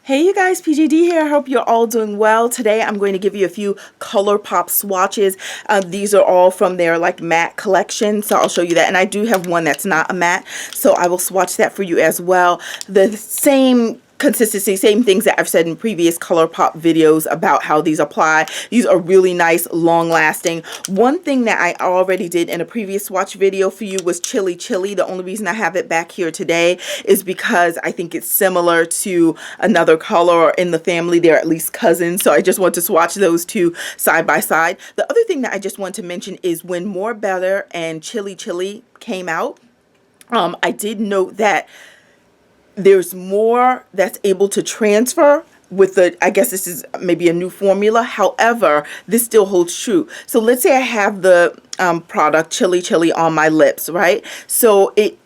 Hey you guys, PJD here. I hope you're all doing well. Today I'm going to give you a few ColourPop swatches. These are all from their like matte collection, so I'll show you that. And I do have one that's not a matte, so I will swatch that for you as well. The same consistency, same things that I've said in previous ColourPop videos about how these apply. These are really nice, long lasting. One thing that I already did in a previous swatch video for you was Chili Chili. The only reason I have it back here today is because I think it's similar to another color, or in the family they're at least cousins, so I just want to swatch those two side by side. The other thing that I just want to mention is when More Better and Chili Chili came out, I did note that there's more that's able to transfer with the, I guess this is maybe a new formula. However, this still holds true. So let's say I have the product Chili Chili on my lips, right? So it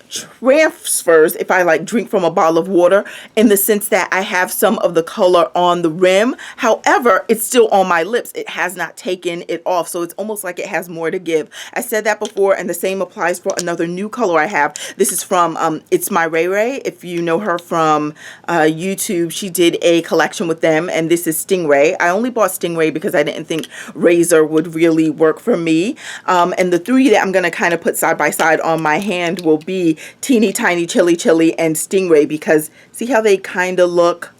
transfers if I like drink from a bottle of water, in the sense that I have some of the color on the rim. However, it's still on my lips. It has not taken it off, so it's almost like it has more to give. I said that before, and the same applies for another new color I have. This is from It's My Ray Ray. If you know her from YouTube, she did a collection with them, and this is Stingray. I only bought Stingray because I didn't think Razor would really work for me. And the three that I'm going to kind of put side by side on my hand will be Teeny Tiny, Chili Chili, and Stingray, because see how they kind of look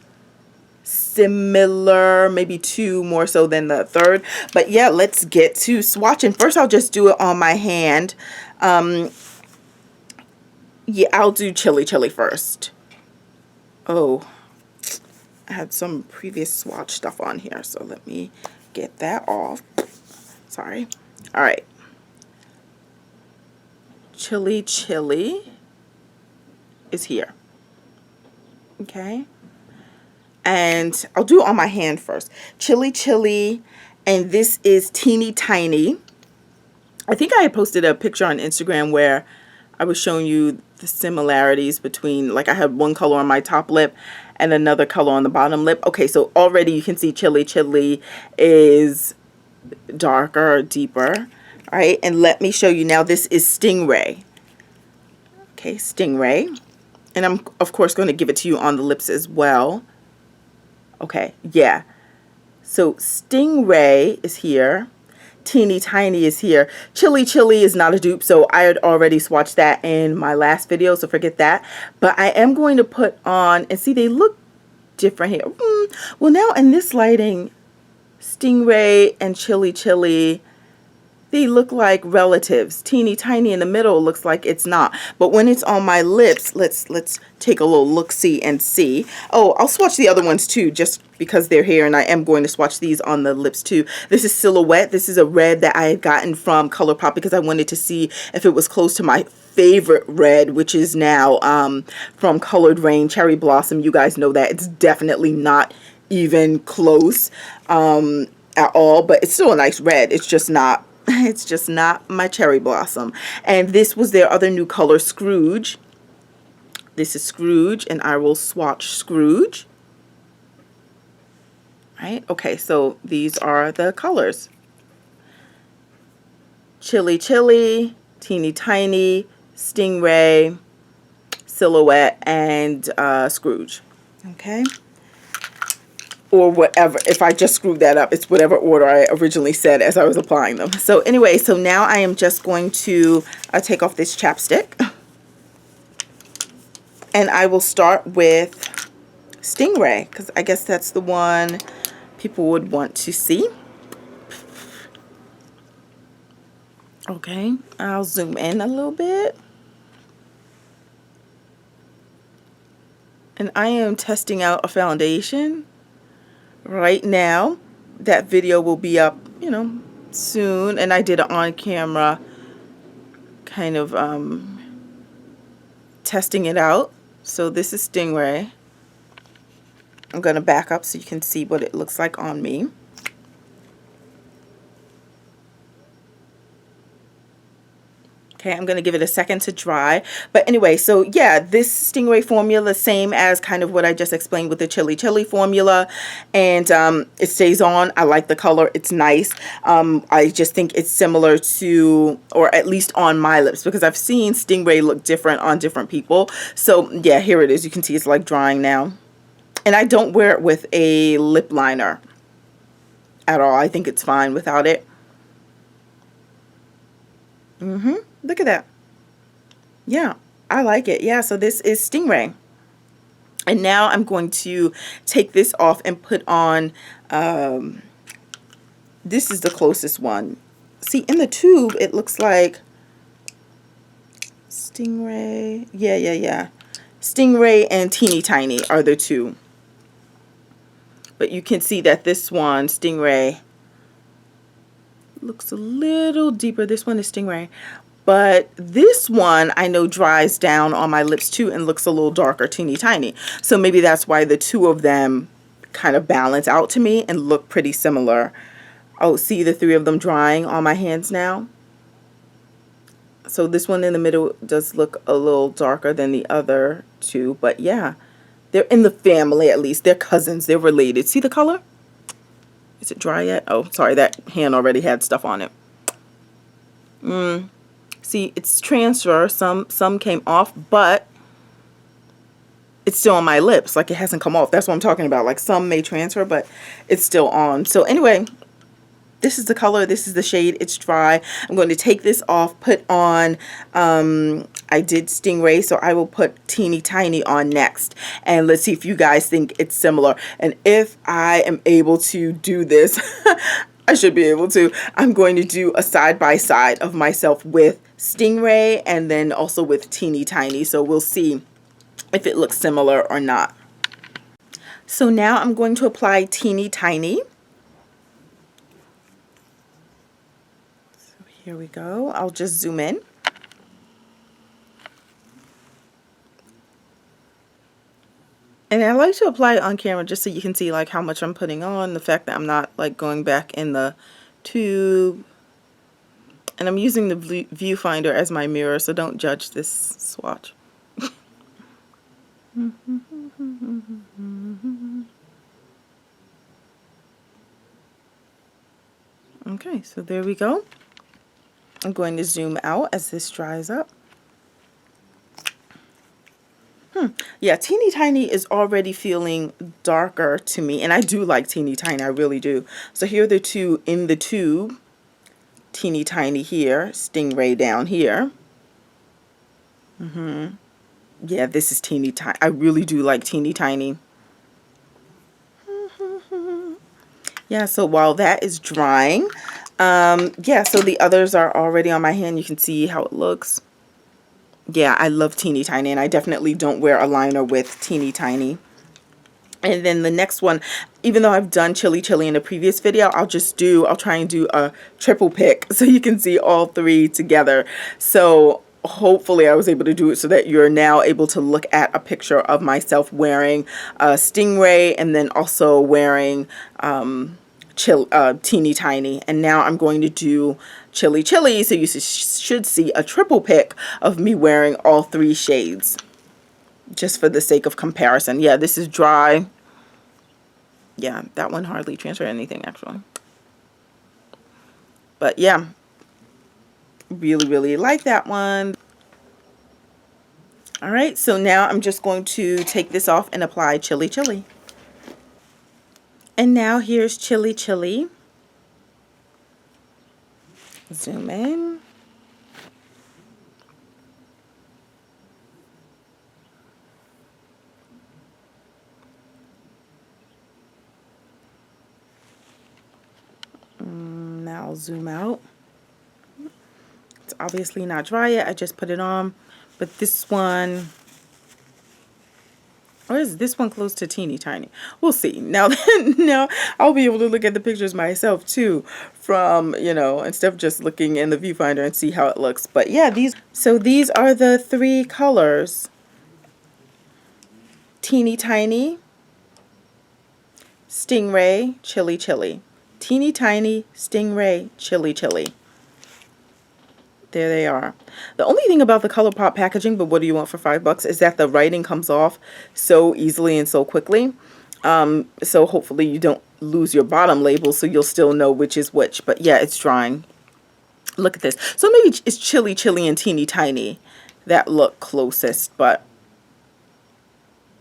similar, maybe two more so than the third. But yeah, let's get to swatching. First I'll just do it on my hand. Yeah, I'll do Chili Chili first. Oh, I had some previous swatch stuff on here, so let me get that off. Sorry. All right. Chili Chili is here. Okay. And I'll do it on my hand first. Chili Chili, and this is Teeny Tiny. I think I had posted a picture on Instagram where I was showing you the similarities between, like I had one color on my top lip and another color on the bottom lip. Okay, so already you can see Chili Chili is darker, deeper. All right, and let me show you now. This is Stingray. Okay, Stingray. And I'm, of course, going to give it to you on the lips as well. Okay, yeah. So Stingray is here. Teeny Tiny is here. Chili Chili is not a dupe, so I had already swatched that in my last video, so forget that. But I am going to put on, and see, they look different here. Well, now in this lighting, Stingray and Chili Chili, they look like relatives. Teeny Tiny in the middle looks like it's not. But when it's on my lips, let's take a little look-see and see. Oh, I'll swatch the other ones too, just because they're here, and I am going to swatch these on the lips too. This is Silhouette. This is a red that I had gotten from ColourPop because I wanted to see if it was close to my favorite red, which is now from Colored Rain Cherry Blossom. You guys know that. It's definitely not even close at all, but it's still a nice red. It's just not my Cherry Blossom. And this was their other new color, Scrooge. This is Scrooge, and I will swatch Scrooge. Right? Okay, so these are the colors. Chili Chili, Teeny Tiny, Stingray, Silhouette, and Scrooge. Okay? Or whatever. If I just screwed that up, it's whatever order I originally said as I was applying them. So anyway, so now I am just going to take off this chapstick, and I will start with Stingray, because I guess that's the one people would want to see. Okay, I'll zoom in a little bit. And I am testing out a foundation right now. That video will be up, you know, soon, and I did it on camera, kind of testing it out. So this is Stingray. I'm going to back up so you can see what it looks like on me. Okay, I'm going to give it a second to dry. But anyway, so yeah, this Stingray formula, same as kind of what I just explained with the Chili Chili formula. And it stays on. I like the color. It's nice. I just think it's similar to, or at least on my lips, because I've seen Stingray look different on different people. So yeah, here it is. You can see it's like drying now. And I don't wear it with a lip liner at all. I think it's fine without it. Look at that. Yeah, I like it. Yeah, so this is Stingray. And now I'm going to take this off and put on, this is the closest one. See, in the tube, it looks like Stingray. Yeah. Stingray and Teeny Tiny are the two. But you can see that this one, Stingray, looks a little deeper. This one is Stingray. But this one I know dries down on my lips too and looks a little darker, Teeny Tiny. So maybe that's why the two of them kind of balance out to me and look pretty similar. Oh, see the three of them drying on my hands now? So this one in the middle does look a little darker than the other two. But yeah, they're in the family at least. They're cousins. They're related. See the color? Is it dry yet? Oh, sorry. That hand already had stuff on it. See, it's transfer. Some came off, but it's still on my lips. Like, it hasn't come off. That's what I'm talking about. Like, some may transfer, but it's still on. So anyway, this is the color. This is the shade. It's dry. I'm going to take this off, put on, I did Stingray, so I will put Teeny Tiny on next. And let's see if you guys think it's similar. And if I am able to do this, I should be able to. I'm going to do a side-by-side of myself with Stingray and then also with Teeny Tiny. So we'll see if it looks similar or not. So now I'm going to apply Teeny Tiny. So here we go. I'll just zoom in. And I like to apply it on camera just so you can see like how much I'm putting on, the fact that I'm not like going back in the tube. And I'm using the viewfinder as my mirror, so don't judge this swatch. Okay, so there we go. I'm going to zoom out as this dries up. Yeah, Teeny Tiny is already feeling darker to me, and I do like Teeny Tiny, I really do. So here are the two in the tube. Teeny Tiny here, Stingray down here. Yeah, this is Teeny Tiny. I really do like Teeny Tiny. Yeah, so while that is drying, yeah, so the others are already on my hand. You can see how it looks. Yeah, I love Teeny Tiny, and I definitely don't wear a liner with Teeny Tiny. And then the next one, even though I've done Chilly Chilly in a previous video, I'll try and do a triple pick so you can see all three together. So hopefully I was able to do it so that you're now able to look at a picture of myself wearing Stingray and then also wearing Teeny Tiny. And now I'm going to do Chilly Chilly, so you should see a triple pick of me wearing all three shades, just for the sake of comparison. Yeah, this is dry. Yeah, that one hardly transferred anything actually. But yeah, really like that one. All right, so now I'm just going to take this off and apply Chilly Chilly. And now here's Chilly Chilly. Zoom in. Now I'll zoom out. It's obviously not dry yet. I just put it on. But this one, or is this one close to Teeny Tiny? We'll see. Now I'll be able to look at the pictures myself too, from, you know, instead of just looking in the viewfinder and see how it looks. But yeah, these are the three colors. Teeny Tiny, Stingray, Chilly Chilly. Teeny Tiny, Stingray, Chilly Chilly. There they are. The only thing about the ColourPop packaging, but what do you want for $5, is that the writing comes off so easily and so quickly. So hopefully you don't lose your bottom label, so you'll still know which is which. But yeah, it's drying. Look at this. So maybe it's Chilly Chilly and Teeny Tiny that look closest, but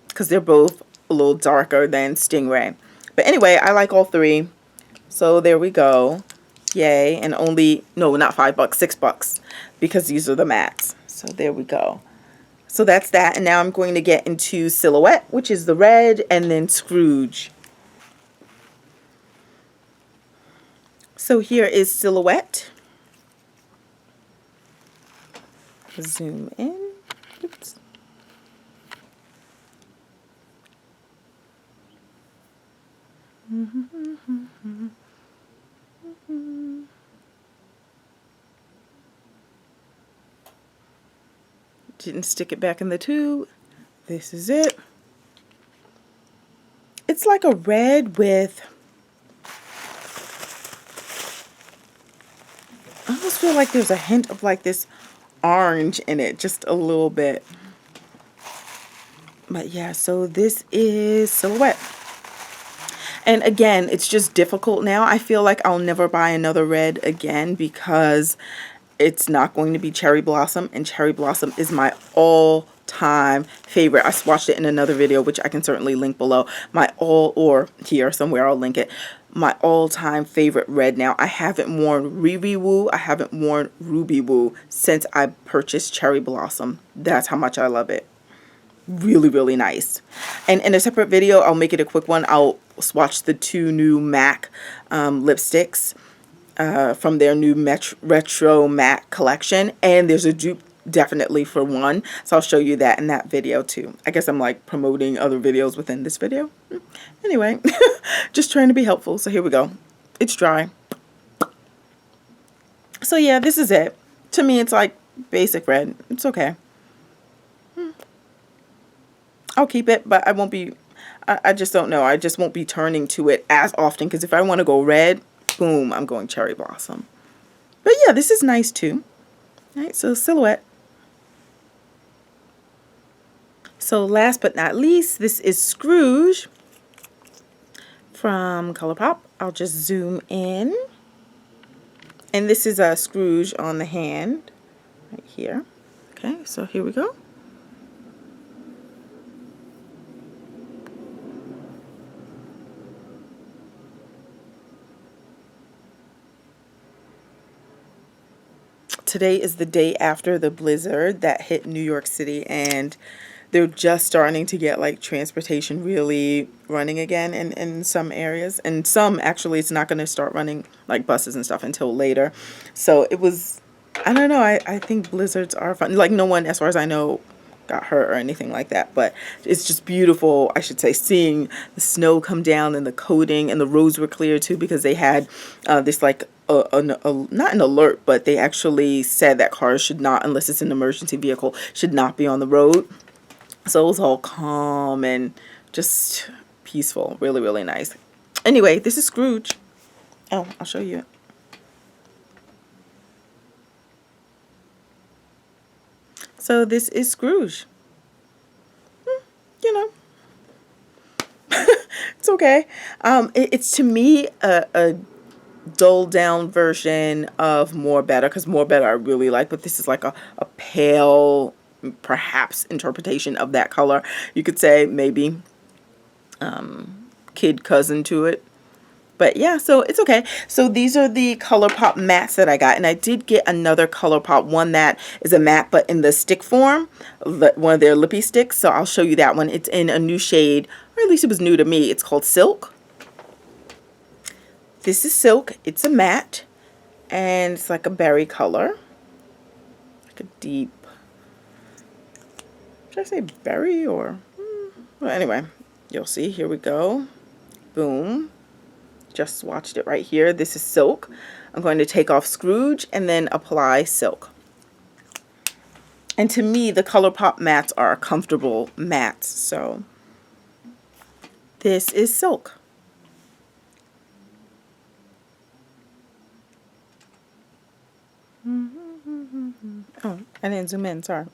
because they're both a little darker than Stingray. But anyway, I like all three. So there we go. Yay. And only, no, not $5, $6, because these are the mattes. So there we go. So that's that. And now I'm going to get into Silhouette, which is the red, and then Scrooge. So here is Silhouette. Zoom in. Oops. Didn't stick it back in the tube. This is it. It's like a red with, I almost feel like there's a hint of like this orange in it, just a little bit. But yeah, so this is Silhouette. And again, it's just difficult now. I feel like I'll never buy another red again because it's not going to be Cherry Blossom, and Cherry Blossom is my all-time favorite. I swatched it in another video, which I can certainly link below. Or here somewhere, I'll link it. My all-time favorite red now. I haven't worn Riri Woo, I haven't worn Ruby Woo since I purchased Cherry Blossom. That's how much I love it. Really, really nice. And in a separate video, I'll make it a quick one. I'll swatch the two new MAC lipsticks from their new retro MAC collection, and there's a dupe definitely for one, so I'll show you that in that video too. I guess I'm like promoting other videos within this video. Anyway, just trying to be helpful. So here we go. It's dry. So yeah, this is it. To me, it's like basic red. It's okay. I'll keep it, but I won't be, I just don't know. I just won't be turning to it as often, because if I want to go red, boom, I'm going Cherry Blossom. But yeah, this is nice too. All right, so Silhouette. So last but not least, this is Scrooge from ColourPop. I'll just zoom in. And this is a Scrooge on the hand right here. Okay, so here we go. Today is the day after the blizzard that hit New York City, and they're just starting to get like transportation really running again in some areas, and some actually it's not going to start running like buses and stuff until later. So it was, I don't know, I think blizzards are fun. Like no one, as far as I know, got hurt or anything like that, but it's just beautiful, I should say, seeing the snow come down and the coating, and the roads were clear too, because they had this like not an alert, but they actually said that cars should not, unless it's an emergency vehicle, should not be on the road. So it was all calm and just peaceful. Really, really nice. Anyway, this is Scrooge. Oh, I'll show you it. So this is Scrooge. You know, it's okay. It's to me a dulled down version of More Better, because More Better I really like, but this is like a pale, perhaps, interpretation of that color. You could say maybe kid cousin to it. But yeah, so it's okay. So these are the ColourPop mattes that I got. And I did get another ColourPop, one that is a matte but in the stick form, one of their lippy sticks. So I'll show you that one. It's in a new shade, or at least it was new to me. It's called Silk. This is Silk. It's a matte, and it's like a berry color. Like a deep, should I say berry or? Well, anyway, you'll see. Here we go. Boom. Just swatched it right here. This is Silk. I'm going to take off Scrooge and then apply Silk. And to me, the ColourPop mattes are comfortable mattes. So this is Silk. Oh, I didn't zoom in, sorry.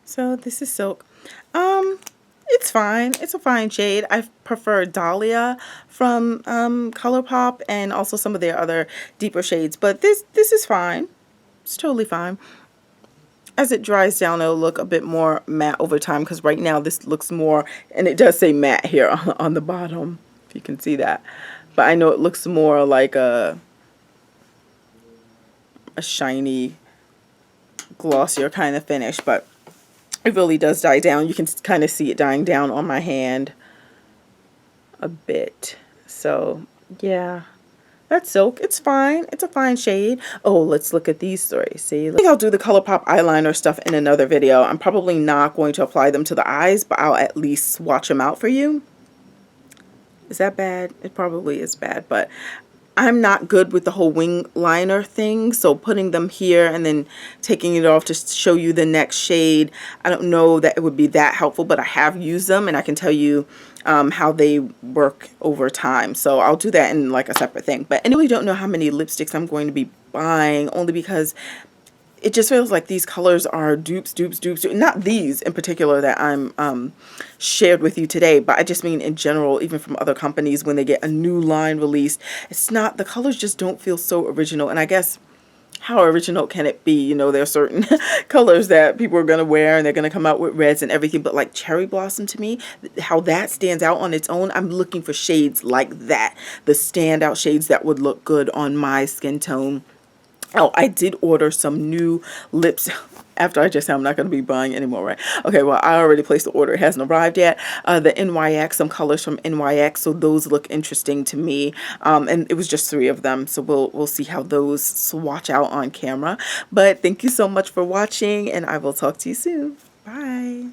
So this is Silk. It's fine. It's a fine shade. I prefer Dahlia from ColourPop and also some of their other deeper shades. But this is fine. It's totally fine. As it dries down, it'll look a bit more matte over time because right now this looks more, and it does say matte here on the bottom, if you can see that. But I know it looks more like a shiny, glossier kind of finish, but it really does die down. You can kind of see it dying down on my hand a bit. So yeah, that's Silk. It's fine. It's a fine shade. Oh, let's look at these three. See, I think I'll do the ColourPop eyeliner stuff in another video. I'm probably not going to apply them to the eyes, but I'll at least swatch them out for you. Is that bad? It probably is bad, but I'm not good with the whole wing liner thing, so putting them here and then taking it off to show you the next shade, I don't know that it would be that helpful, but I have used them and I can tell you how they work over time. So I'll do that in like a separate thing. But I really don't know how many lipsticks I'm going to be buying, only because it just feels like these colors are dupes. Not these in particular that I'm shared with you today, but I just mean in general, even from other companies when they get a new line released, it's not, the colors just don't feel so original. And I guess how original can it be? You know, there are certain colors that people are going to wear and they're going to come out with reds and everything, but like Cherry Blossom, to me, how that stands out on its own, I'm looking for shades like that, the standout shades that would look good on my skin tone. Oh, I did order some new lips after I just said I'm not going to be buying anymore, right? Okay, well, I already placed the order. It hasn't arrived yet. The NYX, some colors from NYX, so those look interesting to me. And it was just 3 of them, so we'll see how those swatch out on camera. But thank you so much for watching, and I will talk to you soon. Bye.